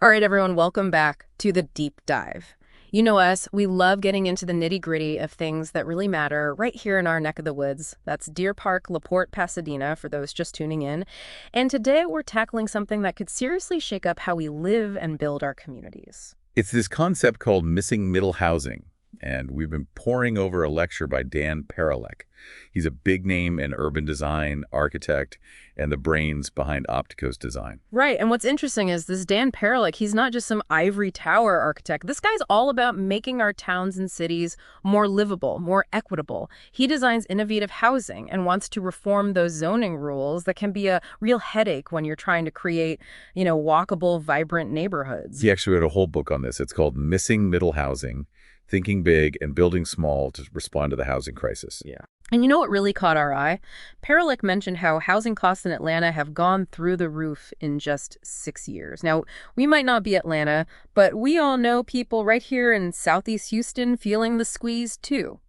All right, everyone, welcome back to the deep dive. You know us, we love getting into the nitty-gritty of things that really matter right here in our neck of the woods. That's Deer Park, LaPorte, Pasadena, for those just tuning in. And today we're tackling something that could seriously shake up how we live and build our communities. It's this concept called missing middle housing, and we've been poring over a lecture by Dan Parolek. He's a big name in urban design, architect, and the brains behind Opticos Design. Right, and what's interesting is this Dan Parolek, he's not just some ivory tower architect. This guy's all about making our towns and cities more livable, more equitable. He designs innovative housing and wants to reform those zoning rules that can be a real headache when you're trying to create, walkable, vibrant neighborhoods. He actually wrote a whole book on this. It's called Missing Middle Housing, Thinking Big and Building Small to Respond to the Housing Crisis. Yeah. And you know what really caught our eye? Parolek mentioned how housing costs in Atlanta have gone through the roof in just 6 years. Now, we might not be Atlanta, but we all know people right here in Southeast Houston feeling the squeeze too.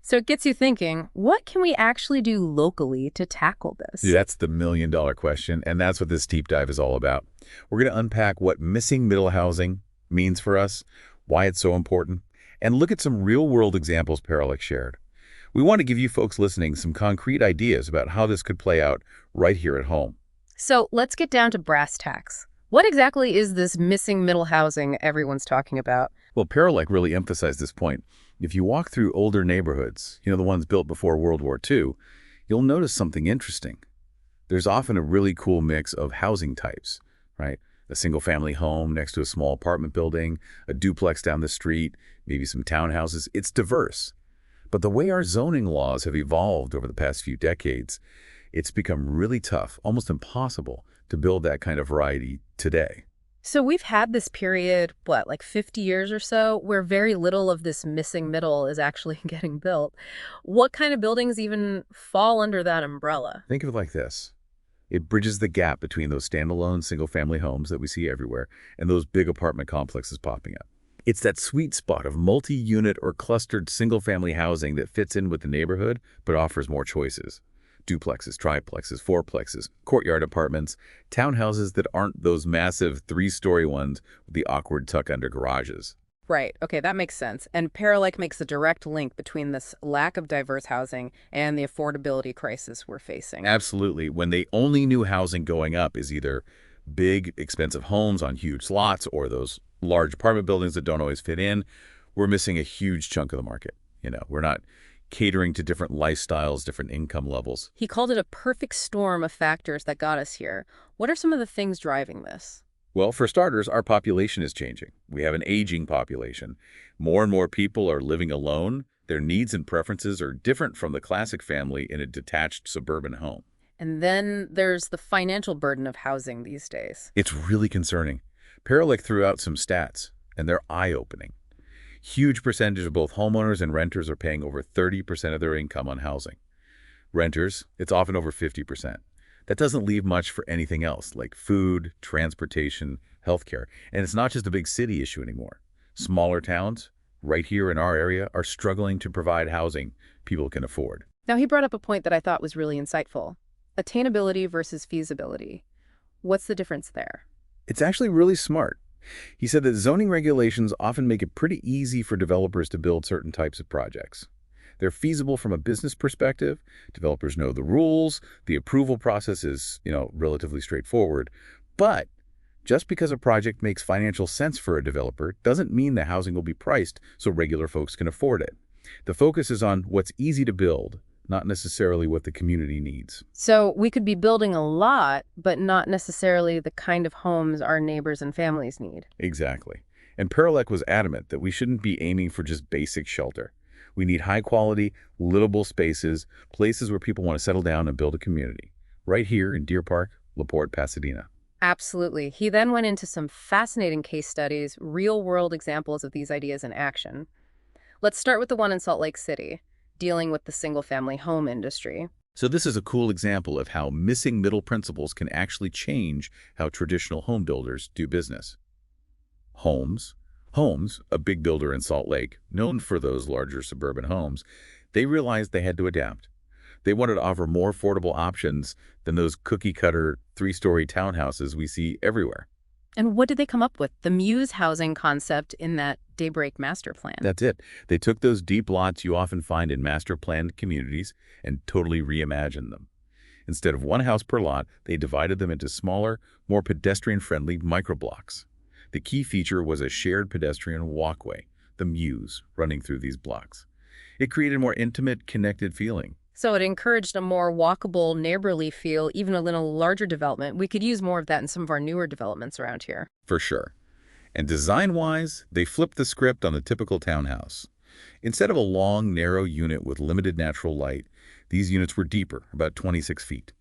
So it gets you thinking, what can we actually do locally to tackle this? That's the million-dollar question, and that's what this deep dive is all about. We're going to unpack what missing middle housing means for us, why it's so important, and look at some real-world examples Parolek shared. We want to give you folks listening some concrete ideas about how this could play out right here at home. So let's get down to brass tacks. What exactly is this missing middle housing everyone's talking about? Well, Parolek really emphasized this point. If you walk through older neighborhoods, the ones built before World War II, you'll notice something interesting. There's often a really cool mix of housing types, right? A single-family home next to a small apartment building, a duplex down the street, maybe some townhouses. It's diverse. But the way our zoning laws have evolved over the past few decades, it's become really tough, almost impossible, to build that kind of variety today. So we've had this period, like 50 years or so, where very little of this missing middle is actually getting built. What kind of buildings even fall under that umbrella? Think of it like this. It bridges the gap between those standalone single-family homes that we see everywhere and those big apartment complexes popping up. It's that sweet spot of multi-unit or clustered single-family housing that fits in with the neighborhood but offers more choices. Duplexes, triplexes, fourplexes, courtyard apartments, townhouses that aren't those massive three-story ones with the awkward tuck-under garages. Right. Okay, that makes sense. And Parolek makes a direct link between this lack of diverse housing and the affordability crisis we're facing. Absolutely. When the only new housing going up is either big, expensive homes on huge lots or those large apartment buildings that don't always fit in, we're missing a huge chunk of the market. We're not catering to different lifestyles, different income levels. He called it a perfect storm of factors that got us here. What are some of the things driving this? Well, for starters, our population is changing. We have an aging population. More and more people are living alone. Their needs and preferences are different from the classic family in a detached suburban home. And then there's the financial burden of housing these days. It's really concerning. Parolek threw out some stats, and they're eye-opening. Huge percentage of both homeowners and renters are paying over 30% of their income on housing. Renters, it's often over 50%. That doesn't leave much for anything else, like food, transportation, healthcare. And it's not just a big city issue anymore. Smaller towns, right here in our area, are struggling to provide housing people can afford. Now, he brought up a point that I thought was really insightful. Attainability versus feasibility. What's the difference there? It's actually really smart. He said that zoning regulations often make it pretty easy for developers to build certain types of projects. They're feasible from a business perspective. Developers know the rules. The approval process is, relatively straightforward. But just because a project makes financial sense for a developer doesn't mean the housing will be priced so regular folks can afford it. The focus is on what's easy to build, not necessarily what the community needs. So we could be building a lot, but not necessarily the kind of homes our neighbors and families need. Exactly. And Parolek was adamant that we shouldn't be aiming for just basic shelter. We need high-quality, livable spaces, places where people want to settle down and build a community. Right here in Deer Park, LaPorte, Pasadena. Absolutely. He then went into some fascinating case studies, real-world examples of these ideas in action. Let's start with the one in Salt Lake City, dealing with the single-family home industry. So this is a cool example of how missing middle principles can actually change how traditional home builders do business. Homes, a big builder in Salt Lake, known for those larger suburban homes, they realized they had to adapt. They wanted to offer more affordable options than those cookie-cutter, three-story townhouses we see everywhere. And what did they come up with? The Muse housing concept in that Daybreak master plan. That's it. They took those deep lots you often find in master-planned communities and totally reimagined them. Instead of one house per lot, they divided them into smaller, more pedestrian-friendly microblocks. The key feature was a shared pedestrian walkway, the Muse, running through these blocks. It created a more intimate, connected feeling. So it encouraged a more walkable, neighborly feel, even a little larger development. We could use more of that in some of our newer developments around here. For sure. And design-wise, they flipped the script on the typical townhouse. Instead of a long, narrow unit with limited natural light, these units were deeper, about 26 feet.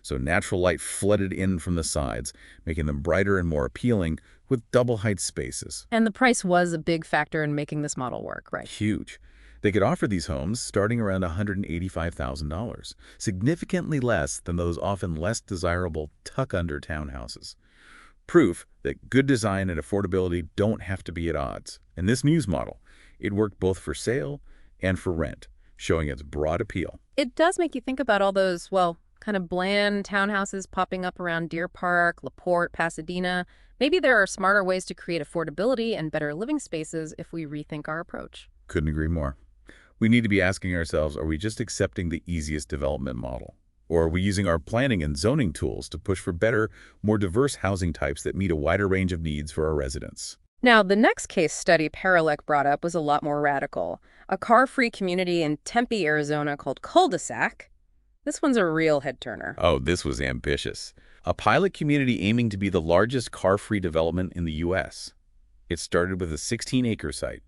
So natural light flooded in from the sides, making them brighter and more appealing with double-height spaces. And the price was a big factor in making this model work, right? Huge. They could offer these homes starting around $185,000, significantly less than those often less desirable tuck-under townhouses. Proof that good design and affordability don't have to be at odds. In this Muse model, it worked both for sale and for rent, showing its broad appeal. It does make you think about all those, well, kind of bland townhouses popping up around Deer Park, LaPorte, Pasadena. Maybe there are smarter ways to create affordability and better living spaces if we rethink our approach. Couldn't agree more. We need to be asking ourselves, are we just accepting the easiest development model? Or are we using our planning and zoning tools to push for better, more diverse housing types that meet a wider range of needs for our residents? Now, the next case study Parolek brought up was a lot more radical. A car-free community in Tempe, Arizona called Cul-de-sac. This one's a real head-turner. Oh, this was ambitious. A pilot community aiming to be the largest car-free development in the U.S. It started with a 16-acre site.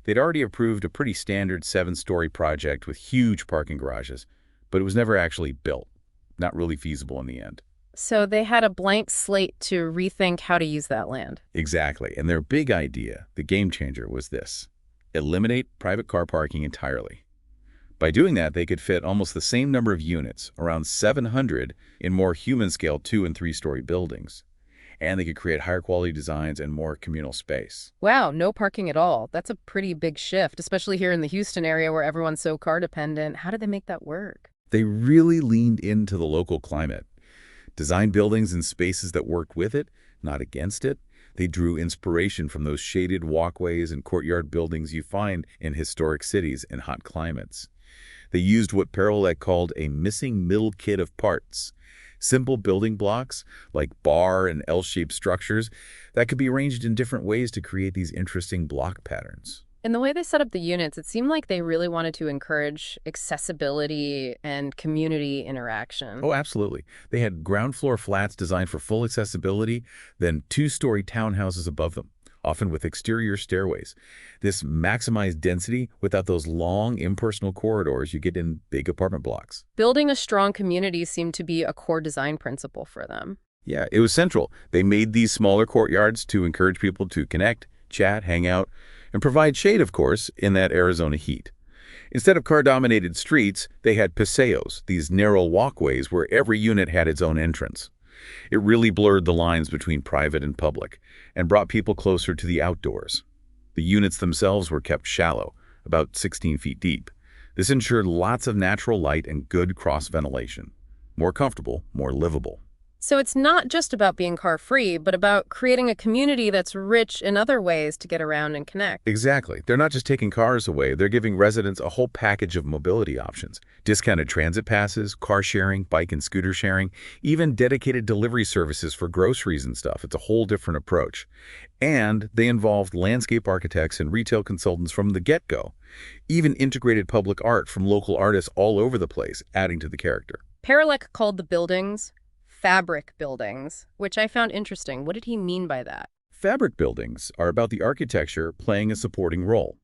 They'd already approved a pretty standard 7-story project with huge parking garages, but it was never actually built. Not really feasible in the end. So they had a blank slate to rethink how to use that land. Exactly. And their big idea, the game changer, was this: eliminate private car parking entirely. By doing that, they could fit almost the same number of units, around 700, in more human-scale 2- and 3-story buildings. And they could create higher quality designs and more communal space. Wow, no parking at all. That's a pretty big shift, especially here in the Houston area where everyone's so car dependent. How did they make that work? They really leaned into the local climate, designed buildings and spaces that worked with it, not against it. They drew inspiration from those shaded walkways and courtyard buildings you find in historic cities in hot climates. They used what Parolek called a missing middle kit of parts. Simple building blocks, like bar and L-shaped structures, that could be arranged in different ways to create these interesting block patterns. In the way they set up the units, it seemed like they really wanted to encourage accessibility and community interaction. Oh, absolutely. They had ground floor flats designed for full accessibility, then 2-story townhouses above them, often with exterior stairways. This maximized density without those long, impersonal corridors you get in big apartment blocks. Building a strong community seemed to be a core design principle for them. Yeah, it was central. They made these smaller courtyards to encourage people to connect, chat, hang out, and provide shade, of course, in that Arizona heat. Instead of car-dominated streets, they had paseos, these narrow walkways where every unit had its own entrance. It really blurred the lines between private and public and brought people closer to the outdoors. The units themselves were kept shallow, about 16 feet deep. This ensured lots of natural light and good cross-ventilation. More comfortable, more livable. So it's not just about being car-free, but about creating a community that's rich in other ways to get around and connect. Exactly. They're not just taking cars away, they're giving residents a whole package of mobility options. Discounted transit passes, car sharing, bike and scooter sharing, even dedicated delivery services for groceries and stuff. It's a whole different approach. And they involved landscape architects and retail consultants from the get-go. Even integrated public art from local artists all over the place, adding to the character. Parolek called the buildings fabric buildings, which I found interesting. What did he mean by that? Fabric buildings are about the architecture playing a supporting role.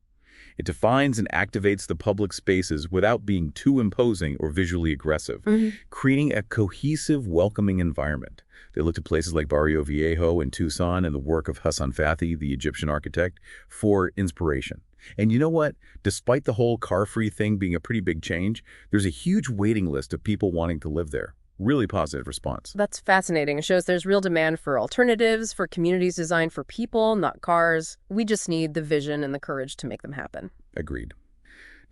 It defines and activates the public spaces without being too imposing or visually aggressive, creating a cohesive, welcoming environment. They looked at places like Barrio Viejo in Tucson and the work of Hassan Fathi, the Egyptian architect, for inspiration. And you know what? Despite the whole car-free thing being a pretty big change, there's a huge waiting list of people wanting to live there. Really positive response. That's fascinating. It shows there's real demand for alternatives, for communities designed for people, not cars. We just need the vision and the courage to make them happen. Agreed.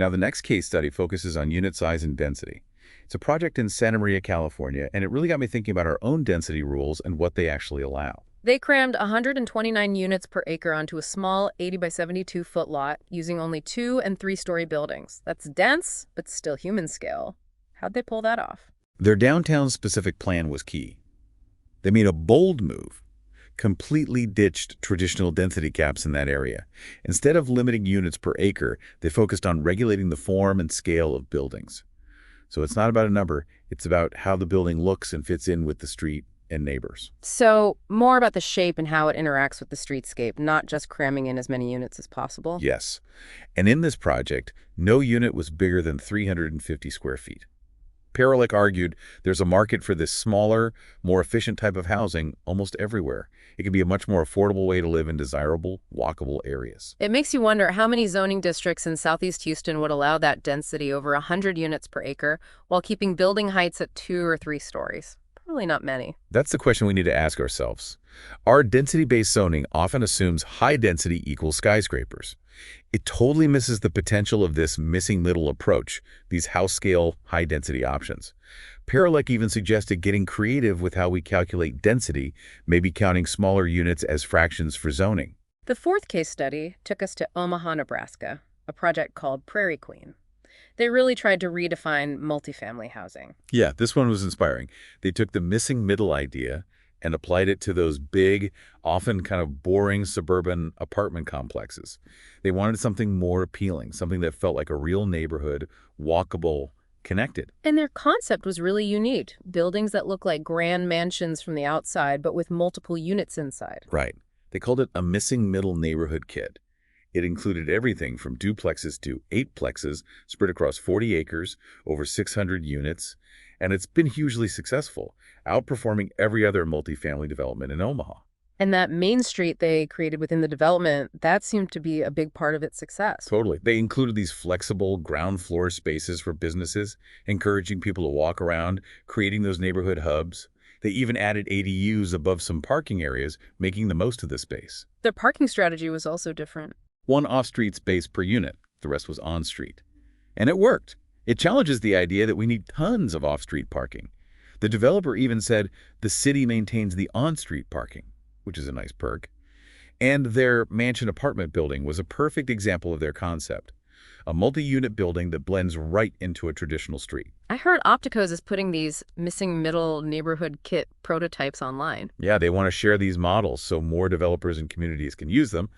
Now, the next case study focuses on unit size and density. It's a project in Santa Maria, California, and it really got me thinking about our own density rules and what they actually allow. They crammed 129 units per acre onto a small 80 by 72-foot lot using only 2- and 3-story buildings. That's dense, but still human scale. How'd they pull that off? Their downtown-specific plan was key. They made a bold move, completely ditched traditional density caps in that area. Instead of limiting units per acre, they focused on regulating the form and scale of buildings. So it's not about a number, it's about how the building looks and fits in with the street and neighbors. So, more about the shape and how it interacts with the streetscape, not just cramming in as many units as possible. Yes. And in this project, no unit was bigger than 350 square feet. Parolek argued there's a market for this smaller, more efficient type of housing almost everywhere. It can be a much more affordable way to live in desirable, walkable areas. It makes you wonder how many zoning districts in Southeast Houston would allow that density over 100 units per acre while keeping building heights at 2 or 3 stories. Probably not many. That's the question we need to ask ourselves. Our density-based zoning often assumes high density equals skyscrapers. It totally misses the potential of this missing middle approach, these house-scale, high-density options. Parolek even suggested getting creative with how we calculate density, maybe counting smaller units as fractions for zoning. The fourth case study took us to Omaha, Nebraska, a project called Prairie Queen. They really tried to redefine multifamily housing. Yeah, this one was inspiring. They took the missing middle idea and applied it to those big, often kind of boring suburban apartment complexes. They wanted something more appealing, something that felt like a real neighborhood, walkable, connected. And their concept was really unique. Buildings that look like grand mansions from the outside, but with multiple units inside. Right. They called it a missing middle neighborhood kit. It included everything from duplexes to eightplexes spread across 40 acres, over 600 units, and it's been hugely successful, outperforming every other multifamily development in Omaha. And that main street they created within the development, that seemed to be a big part of its success. Totally. They included these flexible ground floor spaces for businesses, encouraging people to walk around, creating those neighborhood hubs. They even added ADUs above some parking areas, making the most of the space. Their parking strategy was also different. One off-street space per unit, the rest was on-street. And it worked. It challenges the idea that we need tons of off-street parking. The developer even said the city maintains the on-street parking, which is a nice perk. And their mansion apartment building was a perfect example of their concept. A multi-unit building that blends right into a traditional street. I heard Opticos is putting these missing middle neighborhood kit prototypes online. Yeah, they want to share these models so more developers and communities can use them,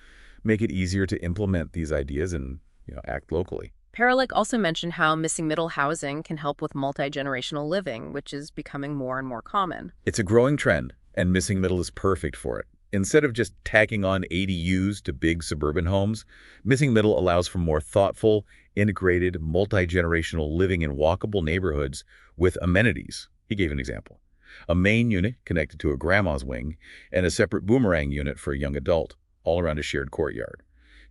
make it easier to implement these ideas and act locally. Parolek also mentioned how missing middle housing can help with multi-generational living, which is becoming more and more common. It's a growing trend, and missing middle is perfect for it. Instead of just tacking on ADUs to big suburban homes, missing middle allows for more thoughtful, integrated, multi-generational living in walkable neighborhoods with amenities. He gave an example. A main unit connected to a grandma's wing, and a separate boomerang unit for a young adult, all around a shared courtyard.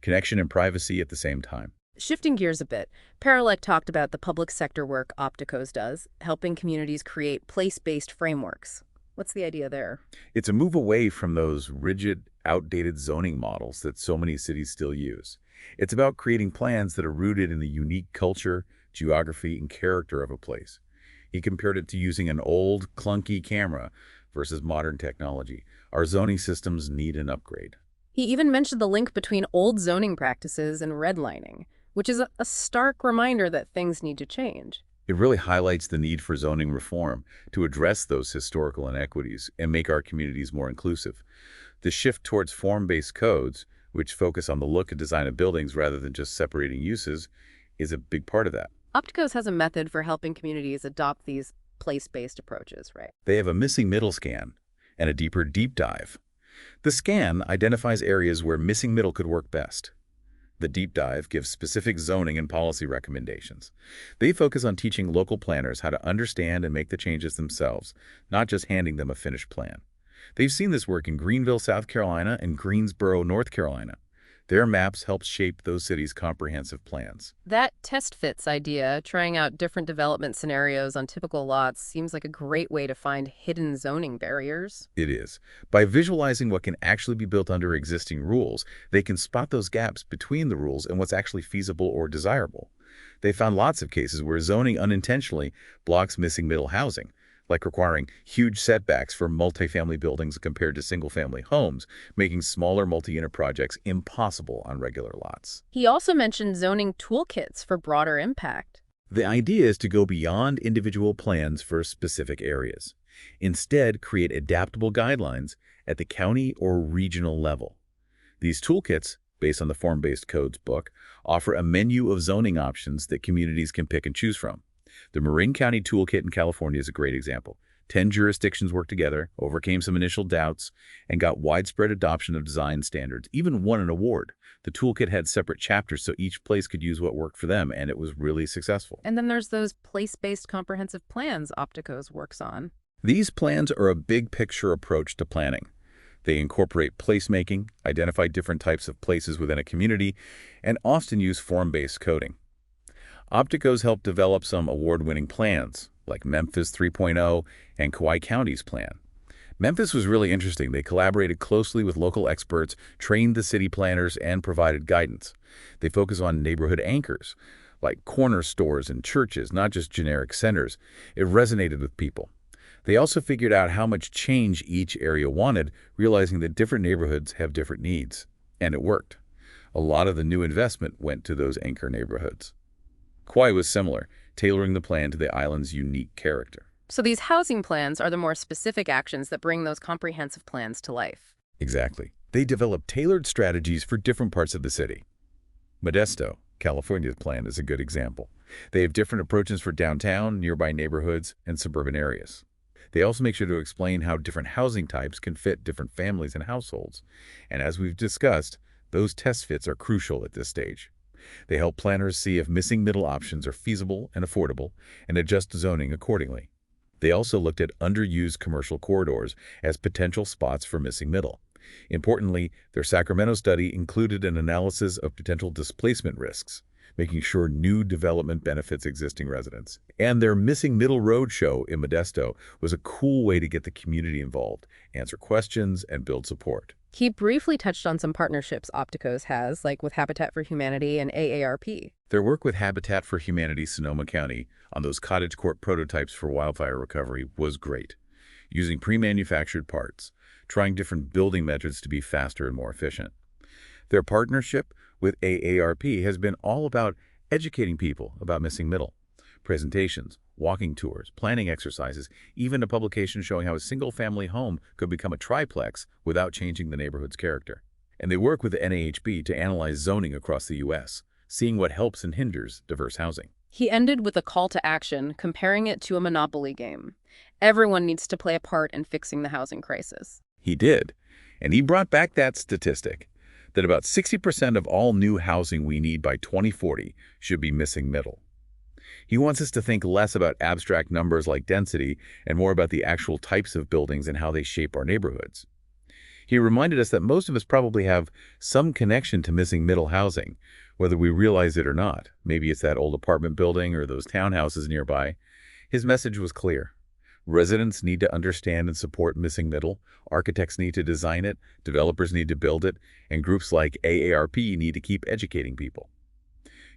Connection and privacy at the same time. Shifting gears a bit, Parolek talked about the public sector work Opticos does, helping communities create place-based frameworks. What's the idea there? It's a move away from those rigid, outdated zoning models that so many cities still use. It's about creating plans that are rooted in the unique culture, geography, and character of a place. He compared it to using an old, clunky camera versus modern technology. Our zoning systems need an upgrade. He even mentioned the link between old zoning practices and redlining, which is a stark reminder that things need to change. It really highlights the need for zoning reform to address those historical inequities and make our communities more inclusive. The shift towards form-based codes, which focus on the look and design of buildings rather than just separating uses, is a big part of that. Opticos has a method for helping communities adopt these place-based approaches, right? They have a missing middle scan and a deeper deep dive. The scan identifies areas where missing middle could work best. The deep dive gives specific zoning and policy recommendations. They focus on teaching local planners how to understand and make the changes themselves, not just handing them a finished plan. They've seen this work in Greenville, South Carolina, and Greensboro, North Carolina. Their maps help shape those cities' comprehensive plans. That test fits idea, trying out different development scenarios on typical lots, seems like a great way to find hidden zoning barriers. It is. By visualizing what can actually be built under existing rules, they can spot those gaps between the rules and what's actually feasible or desirable. They found lots of cases where zoning unintentionally blocks missing middle housing, like requiring huge setbacks for multifamily buildings compared to single-family homes, making smaller multi-unit projects impossible on regular lots. He also mentioned zoning toolkits for broader impact. The idea is to go beyond individual plans for specific areas. Instead, create adaptable guidelines at the county or regional level. These toolkits, based on the Form-Based Codes book, offer a menu of zoning options that communities can pick and choose from. The Marin County Toolkit in California is a great example. 10 jurisdictions worked together, overcame some initial doubts, and got widespread adoption of design standards, even won an award. The toolkit had separate chapters so each place could use what worked for them, and it was really successful. And then there's those place-based comprehensive plans Opticos works on. These plans are a big picture approach to planning. They incorporate placemaking, identify different types of places within a community, and often use form-based coding. Opticos helped develop some award-winning plans, like Memphis 3.0 and Kauai County's plan. Memphis was really interesting. They collaborated closely with local experts, trained the city planners, and provided guidance. They focus on neighborhood anchors, like corner stores and churches, not just generic centers. It resonated with people. They also figured out how much change each area wanted, realizing that different neighborhoods have different needs. And it worked. A lot of the new investment went to those anchor neighborhoods. Kauai was similar, tailoring the plan to the island's unique character. So these housing plans are the more specific actions that bring those comprehensive plans to life. Exactly. They developed tailored strategies for different parts of the city. Modesto, California's plan, is a good example. They have different approaches for downtown, nearby neighborhoods, and suburban areas. They also make sure to explain how different housing types can fit different families and households. And as we've discussed, those test fits are crucial at this stage. They help planners see if missing middle options are feasible and affordable and adjust zoning accordingly. They also looked at underused commercial corridors as potential spots for missing middle. Importantly, their Sacramento study included an analysis of potential displacement risks, making sure new development benefits existing residents. And their Missing Middle Roadshow in Modesto was a cool way to get the community involved, answer questions, and build support. He briefly touched on some partnerships Opticos has, like with Habitat for Humanity and AARP. Their work with Habitat for Humanity Sonoma County on those cottagecore prototypes for wildfire recovery was great, using pre-manufactured parts, trying different building methods to be faster and more efficient. Their partnership with AARP has been all about educating people about missing middle. Presentations, walking tours, planning exercises, even a publication showing how a single-family home could become a triplex without changing the neighborhood's character. And they work with the NAHB to analyze zoning across the U.S., seeing what helps and hinders diverse housing. He ended with a call to action, comparing it to a Monopoly game. Everyone needs to play a part in fixing the housing crisis. He did, and he brought back that statistic, that about 60% of all new housing we need by 2040 should be missing middle. He wants us to think less about abstract numbers like density and more about the actual types of buildings and how they shape our neighborhoods. He reminded us that most of us probably have some connection to missing middle housing, whether we realize it or not. Maybe it's that old apartment building or those townhouses nearby. His message was clear. Residents need to understand and support missing middle, architects need to design it, developers need to build it, and groups like AARP need to keep educating people.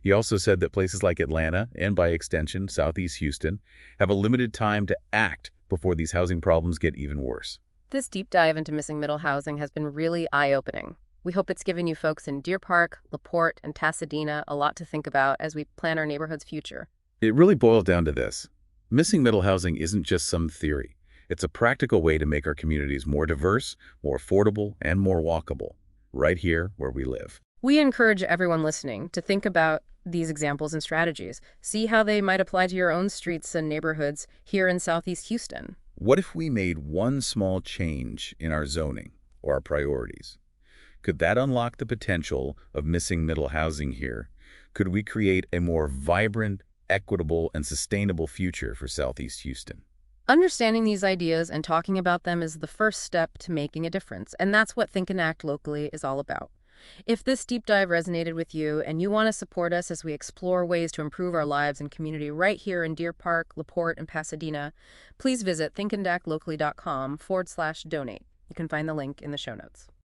He also said that places like Atlanta, and by extension, Southeast Houston, have a limited time to act before these housing problems get even worse. This deep dive into missing middle housing has been really eye-opening. We hope it's given you folks in Deer Park, LaPorte, and Pasadena a lot to think about as we plan our neighborhood's future. It really boiled down to this. Missing middle housing isn't just some theory. It's a practical way to make our communities more diverse, more affordable, and more walkable, right here where we live. We encourage everyone listening to think about these examples and strategies. See how they might apply to your own streets and neighborhoods here in Southeast Houston. What if we made one small change in our zoning or our priorities? Could that unlock the potential of missing middle housing here? Could we create a more vibrant, equitable, and sustainable future for Southeast Houston? Understanding these ideas and talking about them is the first step to making a difference, and that's what Think and Act Locally is all about. If this deep dive resonated with you and you want to support us as we explore ways to improve our lives and community right here in Deer Park, LaPorte, and Pasadena, please visit thinkandactlocally.com/donate. You can find the link in the show notes.